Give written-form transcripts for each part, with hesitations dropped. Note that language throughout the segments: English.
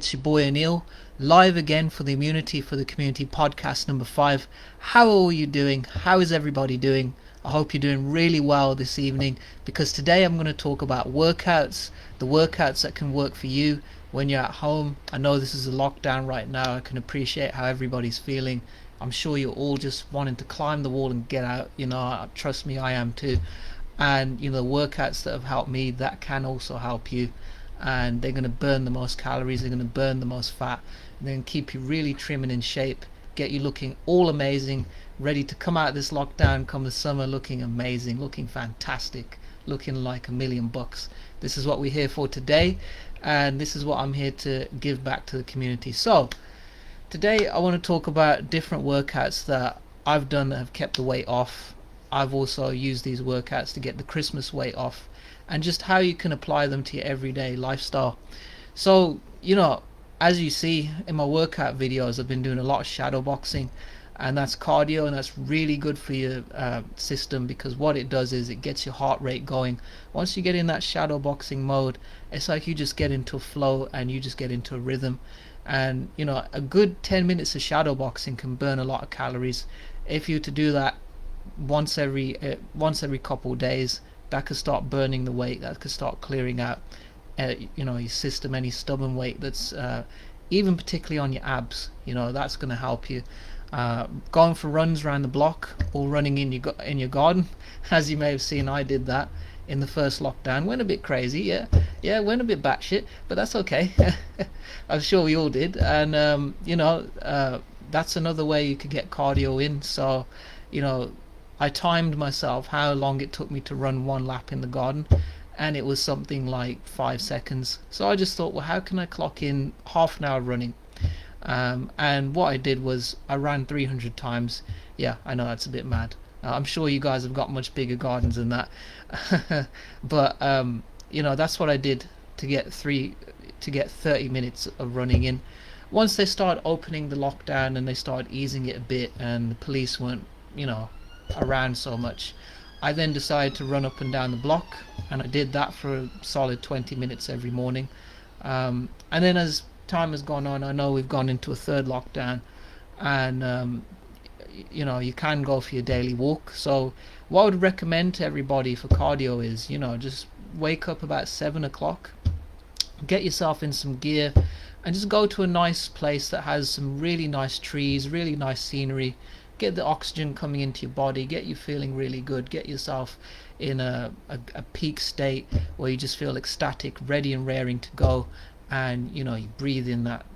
It's your boy Anil, live again for the Immunity for the Community podcast number 5. How are you doing? How is everybody doing? I hope you're doing really well this evening, because today I'm going to talk about workouts, the workouts that can work for you when you're at home. I know this is a lockdown right now. I can appreciate how everybody's feeling. I'm sure you're all just wanting to climb the wall and get out. Trust me, I am too. And the workouts that have helped me, that can also help you, and they're going to burn the most calories, they're going to burn the most fat, and then keep you really trim and in shape, get you looking all amazing, ready to come out of this lockdown come the summer looking amazing, looking fantastic, looking like $1,000,000. This is what we're here for today, and this is what I'm here to give back to the community. So today I want to talk about different workouts that I've done that have kept the weight off. I've also used these workouts to get the Christmas weight off, and just how you can apply them to your everyday lifestyle. So, as you see in my workout videos, I've been doing a lot of shadow boxing, and that's cardio, and that's really good for your system, because what it does is it gets your heart rate going. Once you get in that shadow boxing mode, it's like you just get into a flow and you just get into a rhythm. And a good 10 minutes of shadow boxing can burn a lot of calories. If you were to do that once every couple of days, that could start burning the weight, that could start clearing out your system, any stubborn weight that's even particularly on your abs. That's going to help you. Going for runs around the block or running in your garden, as you may have seen, I did that in the first lockdown. Went a bit crazy, yeah, went a bit batshit, but that's okay. I'm sure we all did. And that's another way you could get cardio in. So I timed myself how long it took me to run one lap in the garden, and it was something like 5 seconds. So I just thought, well, how can I clock in half an hour running? And what I did was I ran 300 times. Yeah, I know that's a bit mad. I'm sure you guys have got much bigger gardens than that. But that's what I did to get 30 minutes of running in. Once they started opening the lockdown and they started easing it a bit, and the police weren't around so much, I then decided to run up and down the block, and I did that for a solid 20 minutes every morning. And then as time has gone on, I know we've gone into a third lockdown, and you can go for your daily walk. So what I would recommend to everybody for cardio is just wake up about 7 o'clock, get yourself in some gear, and just go to a nice place that has some really nice trees, really nice scenery. Get the oxygen coming into your body, get you feeling really good, get yourself in a peak state where you just feel ecstatic, ready and raring to go. And you breathe in that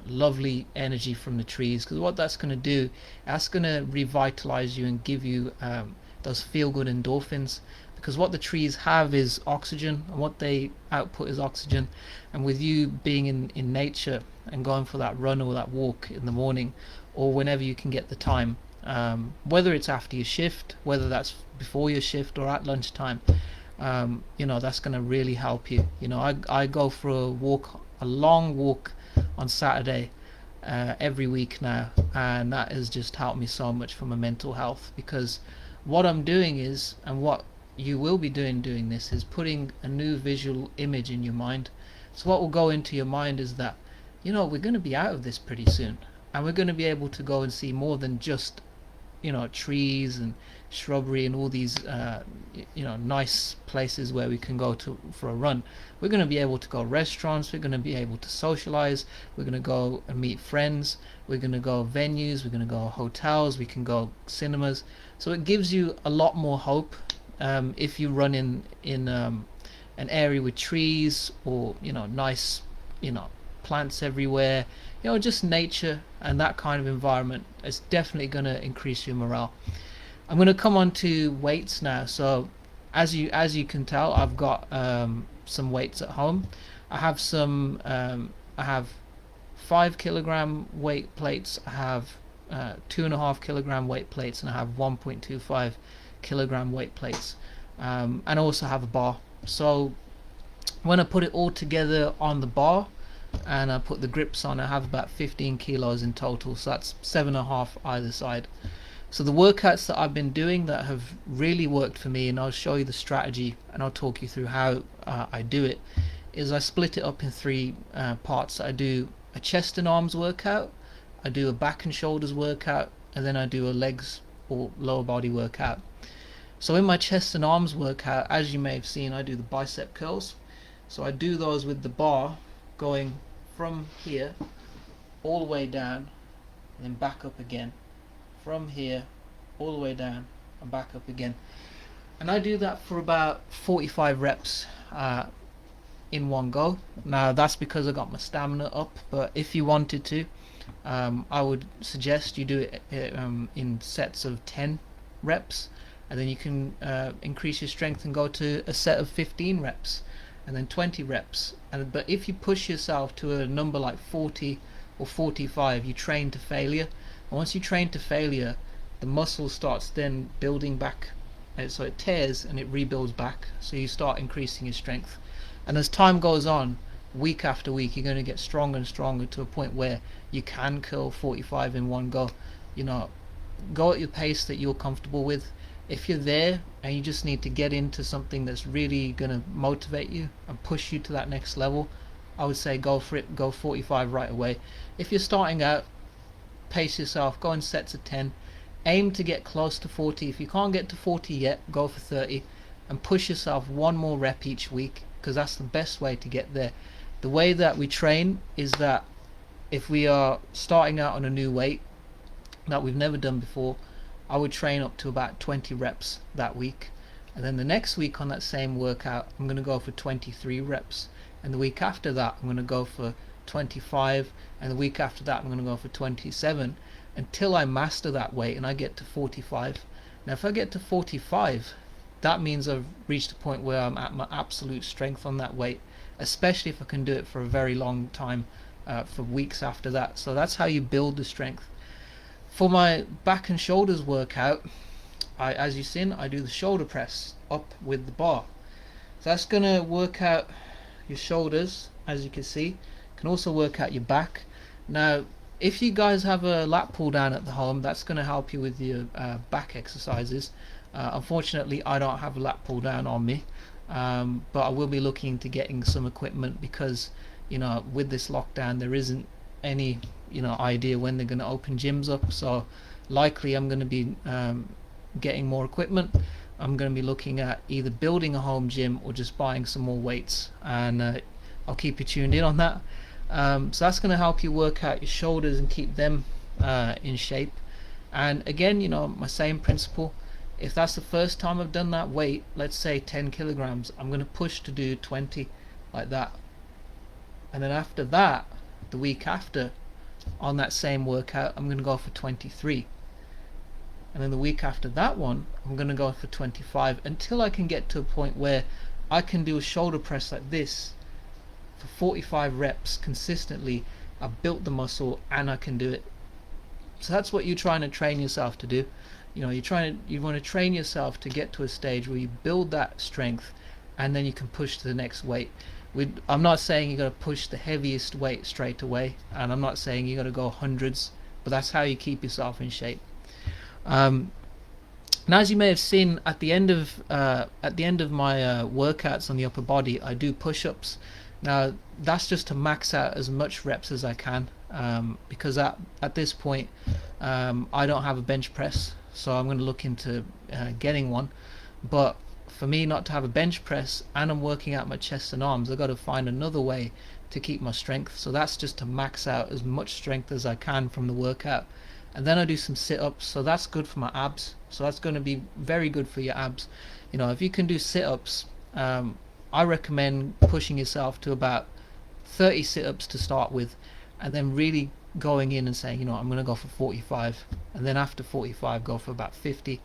lovely energy from the trees, because what that's going to do, that's going to revitalize you and give you those feel good endorphins, because what the trees have is oxygen, and what they output is oxygen. And with you being in nature and going for that run or that walk in the morning, or whenever you can get the time, whether it's after your shift, whether that's before your shift or at lunchtime, that's going to really help you. I go for a long walk on Saturday every week now, and that has just helped me so much for my mental health, because what I'm doing is, and what you will be doing this, is putting a new visual image in your mind. So what will go into your mind is that we're going to be out of this pretty soon, and we're going to be able to go and see more than just trees and shrubbery and all these nice places where we can go to for a run. We're going to be able to go restaurants, we're going to be able to socialize, we're going to go and meet friends, we're going to go venues, we're going to go hotels, we can go cinemas. So it gives you a lot more hope if you run in an area with trees, or nice plants everywhere, just nature, and that kind of environment is definitely going to increase your morale. I'm going to come on to weights now. So as you can tell, I've got some weights at home. I have some I have 5 kilogram weight plates, I have 2.5 kilogram weight plates, and I have 1.25 kilogram weight plates, and I also have a bar. So when I put it all together on the bar and I put the grips on, I have about 15 kilos in total, so that's 7.5 either side. So the workouts that I've been doing that have really worked for me, and I'll show you the strategy and I'll talk you through how I do it, is I split it up in three parts. I do a chest and arms workout, I do a back and shoulders workout, and then I do a legs or lower body workout. So in my chest and arms workout, as you may have seen, I do the bicep curls. So I do those with the bar going from here all the way down and then back up again, from here all the way down and back up again, and I do that for about 45 reps in one go. Now that's because I got my stamina up, but if you wanted to, I would suggest you do it in sets of 10 reps, and then you can increase your strength and go to a set of 15 reps and then 20 reps. But if you push yourself to a number like 40 or 45, you train to failure, and once you train to failure, the muscle starts then building back, so it tears and it rebuilds back, so you start increasing your strength. And as time goes on, week after week, you're going to get stronger and stronger to a point where you can curl 45 in one go. Go at your pace that you're comfortable with. If you're there and you just need to get into something that's really going to motivate you and push you to that next level, I would say go for it, go 45 right away. If you're starting out, pace yourself, go in sets of 10, aim to get close to 40. If you can't get to 40 yet, go for 30 and push yourself one more rep each week, because that's the best way to get there. The way that we train is that if we are starting out on a new weight that we've never done before, I would train up to about 20 reps that week, and then the next week on that same workout I'm going to go for 23 reps, and the week after that I'm going to go for 25, and the week after that I'm going to go for 27, until I master that weight and I get to 45. Now if I get to 45, that means I've reached a point where I'm at my absolute strength on that weight, especially if I can do it for a very long time, for weeks after that. So that's how you build the strength. For my back and shoulders workout, as you've seen, I do the shoulder press up with the bar. So that's going to work out your shoulders, as you can see. You can also work out your back. Now if you guys have a lat pull down at the home, that's going to help you with your back exercises. Unfortunately I don't have a lat pull down on me, but I will be looking to getting some equipment, because with this lockdown there isn't any idea when they're going to open gyms up, so likely I'm going to be getting more equipment. I'm going to be looking at either building a home gym or just buying some more weights, and I'll keep you tuned in on that. So that's going to help you work out your shoulders and keep them in shape. And again, my same principle. If that's the first time I've done that weight, let's say 10 kilograms, I'm going to push to do 20, like that. And then after that, the week after, on that same workout, I'm going to go for 23. And then the week after that one, I'm going to go for 25, until I can get to a point where I can do a shoulder press like this for 45 reps consistently. I've built the muscle and I can do it. So that's what you're trying to train yourself to do. You want to train yourself to get to a stage where you build that strength, and then you can push to the next weight. I'm not saying you got to push the heaviest weight straight away, and I'm not saying you got to go hundreds, but that's how you keep yourself in shape. Now, as you may have seen, at the end of my workouts on the upper body, I do push-ups. Now that's just to max out as much reps as I can, because at this point I don't have a bench press, so I'm going to look into getting one. But for me not to have a bench press and I'm working out my chest and arms, I've got to find another way to keep my strength. So that's just to max out as much strength as I can from the workout. And then I do some sit-ups, so that's good for my abs. So that's going to be very good for your abs. If you can do sit-ups, I recommend pushing yourself to about 30 sit-ups to start with, and then really going in and saying, I'm going to go for 45, and then after 45 go for about 50.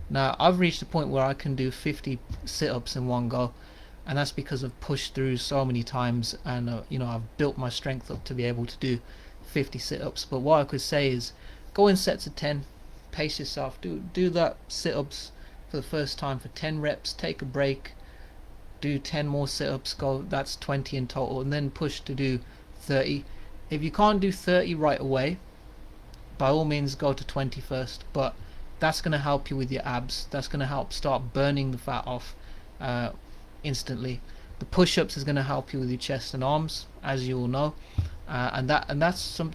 Now I've reached a point where I can do 50 sit-ups in one go, and that's because I've pushed through so many times, and I've built my strength up to be able to do 50 sit-ups. But what I could say is, go in sets of 10, pace yourself, do that sit-ups for the first time for 10 reps, take a break, do 10 more sit-ups, that's 20 in total, and then push to do 30. If you can't do 30 right away, by all means go to 20 first, but that's going to help you with your abs. That's going to help start burning the fat off instantly. The push-ups is going to help you with your chest and arms, as you all know, and that's something